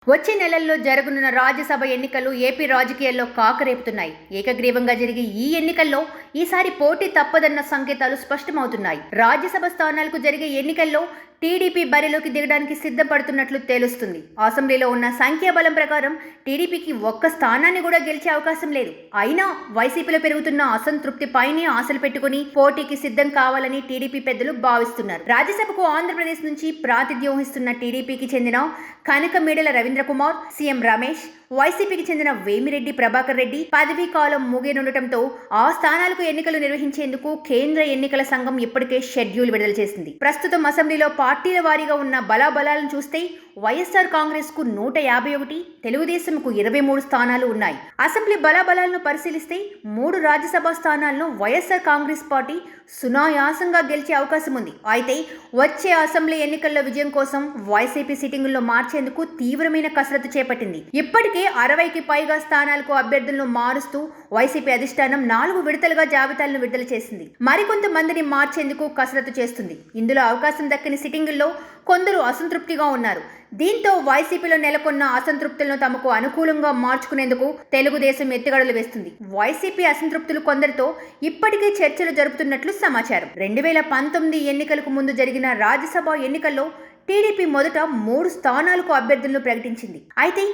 వచ్చే నెలల్లో జరగనున్న రాజ్యసభ ఎన్నికలు ఏపీ రాజకీయాల్లో కాకరేపుతున్నాయి. ఏకగ్రీవంగా జరిగే ఈ ఎన్నికల్లో ఈసారి పోటీ తప్పదన్న సంకేతాలు స్పష్టమవుతున్నాయి. రాజ్యసభ స్థానాలకు జరిగే ఎన్నికల్లో టీడీపీ బరిలోకి దిగడానికి సిద్ధపడుతున్నట్లు తెలుస్తుంది. అసెంబ్లీలో ఉన్న సంఖ్యాబలం ప్రకారం టీడీపీకి ఒక్క స్థానాన్ని కూడా గెలిచే అవకాశం లేదు. అయినా వైసీపీలో పెరుగుతున్న అసంతృప్తిపైనే ఆశలు పెట్టుకుని పోటీకి సిద్ధం కావాలని టీడీపీ పెద్దలు భావిస్తున్నారు. రాజ్యసభకు ఆంధ్రప్రదేశ్ నుంచి ప్రాతినిధ్యం వహిస్తున్న టీడీపీకి చెందిన కనకమేడల రవీంద్ర కుమార్, సీఎం రమేష్, వైసీపీకి చెందిన వేమిరెడ్డి ప్రభాకర్ రెడ్డి పదవీ కాలం ముగియనుండటంతో ఆ స్థానాలకు ఎన్నికలు నిర్వహించేందుకు కేంద్ర ఎన్నికల సంఘం ఇప్పటికే షెడ్యూల్ విడుదల చేసింది. ప్రస్తుతం అసెంబ్లీలో పార్టీల వారీగా ఉన్న బలాబలాలను చూస్తే వైఎస్ఆర్ కాంగ్రెస్ కు 151, తెలుగుదేశంకు 23 స్థానాలు ఉన్నాయి. అసెంబ్లీ బలాబలాలను పరిశీలిస్తే 3 రాజ్యసభ స్థానాలను వైఎస్ఆర్ కాంగ్రెస్ పార్టీ సునాయాసంగా గెలిచే అవకాశం ఉంది. అయితే వచ్చే అసెంబ్లీ ఎన్నికల్లో విజయం కోసం వైసీపీ సిట్టింగుల్లో మార్చేందుకు తీవ్రమైన కసరత్తు చేపట్టింది. ఇప్పటికే 60కి పైగా స్థానాలకు అభ్యర్థులను మారుస్తూ వైసీపీ అధిష్టానం 4 విడతలుగా జాబితాలను విడుదల చేసింది. మరికొంతమందిని మార్చేందుకు కసరత్తు చేస్తుంది. ఇందులో అవకాశం దక్కని సిట్టింగుల్లో కొందరు అసంతృప్తిగా ఉన్నారు. దీంతో వైసీపీలో నెలకొన్న అసంతృప్తులను తమకు అనుకూలంగా మార్చుకునేందుకు తెలుగుదేశం ఎత్తుగడలు వేస్తుంది. వైసీపీ అసంతృప్తులు కొందరితో ఇప్పటికే చర్చలు జరుపుతున్నట్లు సమాచారం. 2019 ఎన్నికలకు ముందు జరిగిన రాజ్యసభ ఎన్నికల్లో టీడీపీ మొదట 3 స్థానాలకు అభ్యర్థులను ప్రకటించింది. అయితే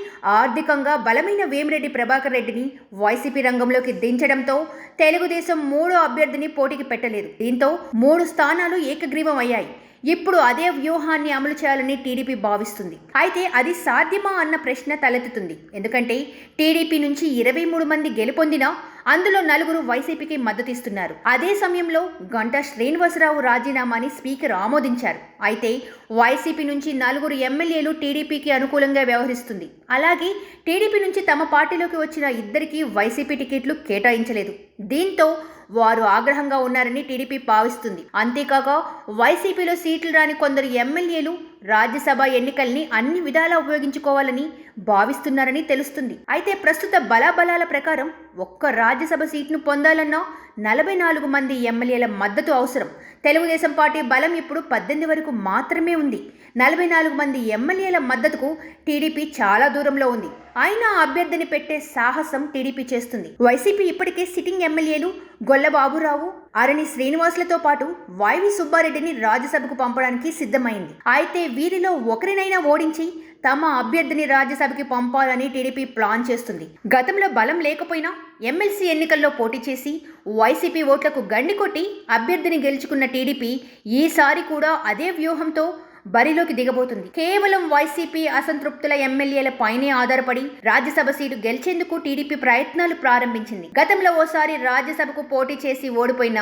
ఆర్థికంగా బలమైన వేమిరెడ్డి ప్రభాకర్ రెడ్డిని వైసీపీ రంగంలోకి దించడంతో తెలుగుదేశం 3వ అభ్యర్థిని పోటీకి పెట్టలేదు. దీంతో 3 స్థానాలు ఏకగ్రీవం అయ్యాయి. ఇప్పుడు అదే వ్యూహాన్ని అమలు చేయాలని టీడీపీ భావిస్తుంది. అయితే అది సాధ్యమా అన్న ప్రశ్న తలెత్తుతుంది. ఎందుకంటే టీడీపీ నుంచి 23 మంది గెలుపొందినా అందులో 4 వైసీపీకి మద్దతిస్తున్నారు. అదే సమయంలో గంటా శ్రీనివాసరావు రాజీనామాని స్పీకర్ ఆమోదించారు. అయితే వైసీపీ నుంచి 4 ఎమ్మెల్యేలు టీడీపీకి అనుకూలంగా వ్యవహరిస్తుంది. అలాగే టీడీపీ నుంచి తమ పార్టీలోకి వచ్చిన 2కి వైసీపీ టికెట్లు కేటాయించలేదు. దీంతో వారు ఆగ్రహంగా ఉన్నారని టీడీపీ భావిస్తుంది. అంతేకాక వైసీపీలో సీట్లు రాని కొందరు ఎమ్మెల్యేలు రాజ్యసభ ఎన్నికల్ని అన్ని విధాలా ఉపయోగించుకోవాలని భావిస్తున్నారని తెలుస్తుంది. అయితే ప్రస్తుత బలాబలాల ప్రకారం ఒక్క రాజ్యసభ సీట్ను పొందాలన్నా 44 మంది ఎమ్మెల్యేల మద్దతు అవసరం. తెలుగుదేశం పార్టీ బలం ఇప్పుడు 18 వరకు మాత్రమే ఉంది. 44 మంది ఎమ్మెల్యేల మద్దతుకు టీడీపీ చాలా దూరంలో ఉంది. అయినా అభ్యర్థిని పెట్టే సాహసం టీడీపీ చేస్తుంది. వైసీపీ ఇప్పటికే సిట్టింగ్ ఎమ్మెల్యేలు గొల్లబాబురావు, అరణి శ్రీనివాసులతో పాటు వైవి సుబ్బారెడ్డిని రాజ్యసభకు పంపడానికి సిద్ధమైంది. అయితే వీరిలో ఒకరినైనా ఓడించి తమ అభ్యర్థిని రాజ్యసభకి పంపాలని టీడీపీ ప్లాన్ చేస్తుంది. గతంలో బలం లేకపోయినా ఎమ్మెల్సీ ఎన్నికల్లో పోటీ చేసి వైసీపీ ఓట్లకు గండి కొట్టి అభ్యర్థిని గెలుచుకున్న టీడీపీ ఈసారి కూడా అదే వ్యూహంతో బరిలోకి దిగబోతుంది. కేవలం వైసీపీ అసంతృప్తుల ఎమ్మెల్యేల పైనే ఆధారపడి రాజ్యసభ సీటు గెలిచేందుకు టీడీపీ ప్రయత్నాలు ప్రారంభించింది. గతంలో ఓసారి రాజ్యసభకు పోటీ చేసి ఓడిపోయిన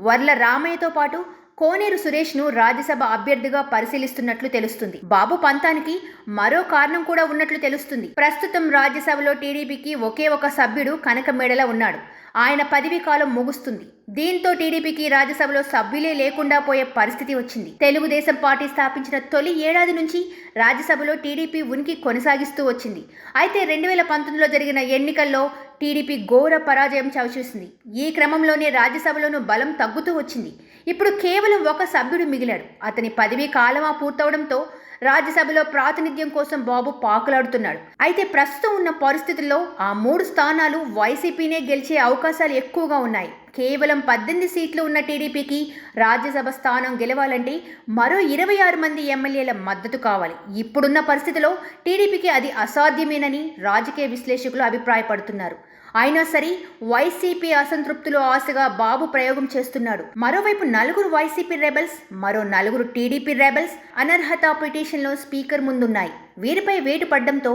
వర్ల రామయ్యతో పాటు కోనేరు సురేష్ను రాజ్యసభ అభ్యర్థిగా పరిశీలిస్తున్నట్లు తెలుస్తుంది. బాబు పంతానికి మరో కారణం కూడా ఉన్నట్లు తెలుస్తుంది. ప్రస్తుతం రాజ్యసభలో టీడీపీకి ఒకే ఒక సభ్యుడు కనకమేడల ఉన్నాడు. ఆయన పదవీ కాలం ముగుస్తుంది. దీంతో టీడీపీకి రాజ్యసభలో సభ్యులే లేకుండా పోయే పరిస్థితి వచ్చింది. తెలుగుదేశం పార్టీ స్థాపించిన తొలి ఏడాది నుంచి రాజ్యసభలో టీడీపీ ఉనికి కొనసాగిస్తూ వచ్చింది. అయితే 2019లో జరిగిన ఎన్నికల్లో టీడీపీ ఘోర పరాజయం చవిచూసింది. ఈ క్రమంలోనే రాజ్యసభలోనూ బలం తగ్గుతూ వచ్చింది. ఇప్పుడు కేవలం ఒక సభ్యుడు మిగిలాడు. అతని పదవీ కాలమా పూర్తవడంతో రాజ్యసభలో ప్రాతినిధ్యం కోసం బాబు పాకులాడుతున్నాడు. అయితే ప్రస్తుతం ఉన్న పరిస్థితుల్లో ఆ 3 స్థానాలు వైసీపీనే గెలిచే అవకాశాలు ఎక్కువగా ఉన్నాయి. కేవలం 18 సీట్లు ఉన్న టీడీపీకి రాజ్యసభ స్థానం గెలవాలంటే మరో 26 మంది ఎమ్మెల్యేల మద్దతు కావాలి. ఇప్పుడున్న పరిస్థితిలో టీడీపీకి అది అసాధ్యమేనని రాజకీయ విశ్లేషకులు అభిప్రాయపడుతున్నారు. అయినా సరే వైసీపీ అసంతృప్తులు ఆశగా బాబు ప్రయోగం చేస్తున్నాడు. మరోవైపు 4 వైసీపీ రెబల్స్, మరో 4 టీడీపీ రెబల్స్ అనర్హత పిటిషన్లో స్పీకర్ ముందున్నాయి. వీరిపై వేటు పడ్డంతో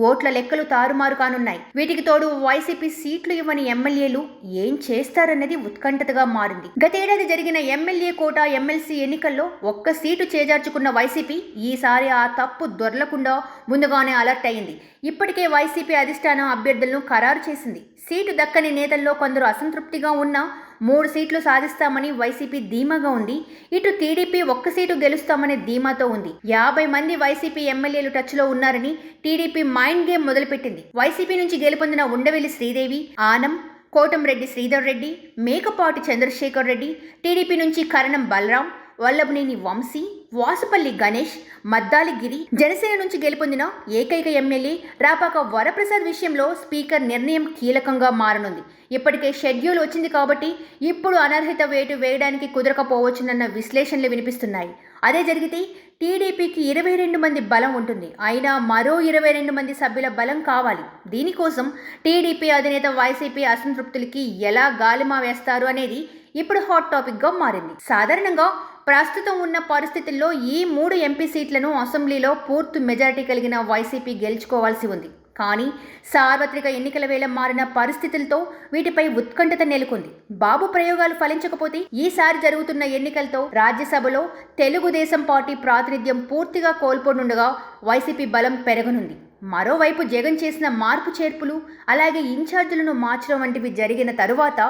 ఓట్ల లెక్కలు తారుమారు కానున్నాయి. వీటికి తోడు వైసీపీ సీట్లు ఇవ్వని ఎమ్మెల్యేలు ఏం చేస్తారన్నది ఉత్కంఠతగా మారింది. గతేడాది జరిగిన ఎమ్మెల్యే కోటా ఎమ్మెల్సీ ఎన్నికల్లో ఒక్క సీటు చేజార్చుకున్న వైసీపీ ఈసారి ఆ తప్పు దొరలకుండా ముందుగానే అలర్ట్ అయింది. ఇప్పటికే వైసీపీ అధిష్టానం అభ్యర్థులను ఖరారు చేసింది. సీటు దక్కని నేతల్లో కొందరు అసంతృప్తిగా ఉన్నా 3 సీట్లు సాధిస్తామని వైసీపీ ధీమాగా ఉంది. ఇటు టీడీపీ 1 సీటు గెలుస్తామనే ధీమాతో ఉంది. 50 మంది వైసీపీ ఎమ్మెల్యేలు టచ్లో ఉన్నారని టీడీపీ మైండ్ గేమ్ మొదలుపెట్టింది. వైసీపీ నుంచి గెలుపొందిన ఉండవెల్లి శ్రీదేవి, ఆనం, కోటంరెడ్డి శ్రీధర్ రెడ్డి, మేకపాటి చంద్రశేఖర్ రెడ్డి, టీడీపీ నుంచి కరణం బలరాం, వల్లభనేని వంశీ, వాసుపల్లి గణేష్, మద్దాలి గిరి జనసేన నుంచి గెలుపొందిన ఏకైక ఎమ్మెల్యే రాపాక వరప్రసాద్ విషయంలో స్పీకర్ నిర్ణయం కీలకంగా మారనుంది. ఇప్పటికే షెడ్యూల్ వచ్చింది కాబట్టి ఇప్పుడు అనర్హత వేటు వేయడానికి కుదరకపోవచ్చునన్న విశ్లేషణలు వినిపిస్తున్నాయి. అదే జరిగితే టీడీపీకి 22 మంది బలం ఉంటుంది. అయినా మరో 22 మంది సభ్యుల బలం కావాలి. దీనికోసం టీడీపీ అధినేత వైసీపీ అసంతృప్తులకి ఎలా గాలిమా వేస్తారు అనేది ఇప్పుడు హాట్ టాపిక్గా మారింది. సాధారణంగా ప్రస్తుతం ఉన్న పరిస్థితుల్లో ఈ 3 ఎంపీ సీట్లను అసెంబ్లీలో పూర్తి మెజారిటీ కలిగిన వైసీపీ గెలుచుకోవాల్సి ఉంది. కానీ సార్వత్రిక ఎన్నికల వేళ మారిన పరిస్థితులతో వీటిపై ఉత్కంఠత నెలకొంది. బాబు ప్రయోగాలు ఫలించకపోతే ఈసారి జరుగుతున్న ఎన్నికలతో రాజ్యసభలో తెలుగుదేశం పార్టీ ప్రాతినిధ్యం పూర్తిగా కోల్పోనుండగా వైసీపీ బలం పెరగనుంది. మరోవైపు జగన్ చేసిన మార్పు చేర్పులు అలాగే ఇన్ఛార్జీలను మార్చడం వంటివి జరిగిన తరువాత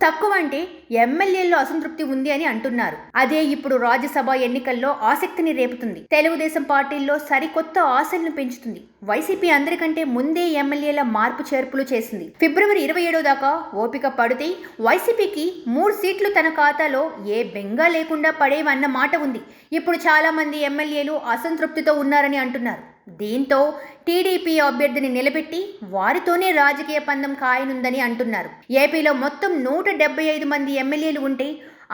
తక్కువ అంటే ఎమ్మెల్యేల్లో అసంతృప్తి ఉంది అని అంటున్నారు. అదే ఇప్పుడు రాజ్యసభ ఎన్నికల్లో ఆసక్తిని రేపుతుంది. తెలుగుదేశం పార్టీల్లో సరికొత్త ఆశలను పెంచుతుంది. వైసీపీ అందరికంటే ముందే ఎమ్మెల్యేల మార్పు చేర్పులు చేసింది. ఫిబ్రవరి 27 దాకా ఓపిక పడితే వైసీపీకి 3 సీట్లు తన ఖాతాలో ఏ బెంగా లేకుండా పడేవన్న మాట ఉంది. ఇప్పుడు చాలా మంది ఎమ్మెల్యేలు అసంతృప్తితో ఉన్నారని అంటున్నారు. దీంతో టీడీపీ అభ్యర్థిని నిలబెట్టి వారితోనే రాజకీయ పందెం కాయనుందని అంటున్నారు. ఏపీలో మొత్తం 175 మంది ఎమ్మెల్యేలు ఉంటే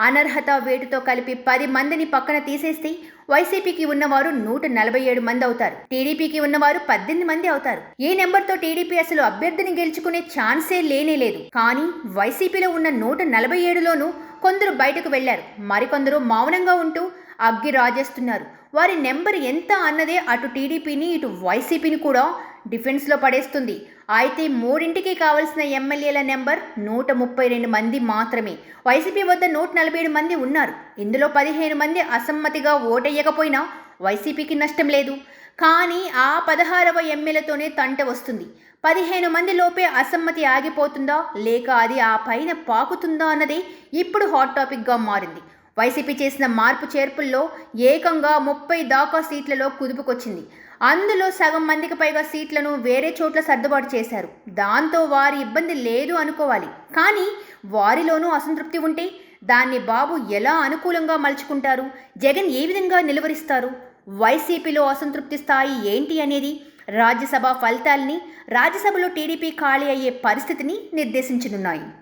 అనర్హత వేటుతో కలిపి 10 మందిని పక్కన తీసేస్తే వైసీపీకి ఉన్నవారు 147 మంది అవుతారు. టీడీపీకి ఉన్నవారు 18 మంది అవుతారు. ఈ నెంబర్తో టీడీపీ అసలు అభ్యర్థిని గెలుచుకునే ఛాన్సే లేనేలేదు. కానీ వైసీపీలో ఉన్న 147లోనూ కొందరు బయటకు వెళ్లారు. మరికొందరు మౌనంగా ఉంటూ అగ్గి రాజేస్తున్నారు. వారి నెంబర్ ఎంత అన్నదే అటు టీడీపీని ఇటు వైసీపీని కూడా డిఫెన్స్లో పడేస్తుంది. అయితే 3ంటికి కావలసిన ఎమ్మెల్యేల నెంబర్ 132 మంది మాత్రమే. వైసీపీ వద్ద 147 మంది ఉన్నారు. ఇందులో 15 మంది అసమ్మతిగా ఓటెయ్యకపోయినా వైసీపీకి నష్టం లేదు. కానీ ఆ 16వ ఎమ్మెల్యేతోనే తంట వస్తుంది. 15 మంది లోపే అసమ్మతి ఆగిపోతుందా లేక అది ఆ పైన పాకుతుందా అన్నదే ఇప్పుడు హాట్ టాపిక్గా మారింది. వైసీపీ చేసిన మార్పు చేర్పుల్లో ఏకంగా 30 దాకా సీట్లలో కుదుపుకొచ్చింది. అందులో సగం మందికి పైగా సీట్లను వేరే చోట్ల సర్దుబాటు చేశారు. దాంతో వారి ఇబ్బంది లేదు అనుకోవాలి. కానీ వారిలోనూ అసంతృప్తి ఉంటే దాన్ని బాబు ఎలా అనుకూలంగా మలుచుకుంటారు? జగన్ ఏ విధంగా నిలువరిస్తారు? వైసీపీలో అసంతృప్తి స్థాయి ఏంటి అనేది రాజ్యసభ ఫలితాల్ని, రాజ్యసభలో టీడీపీ ఖాళీ అయ్యే పరిస్థితిని నిర్దేశించనున్నాయి.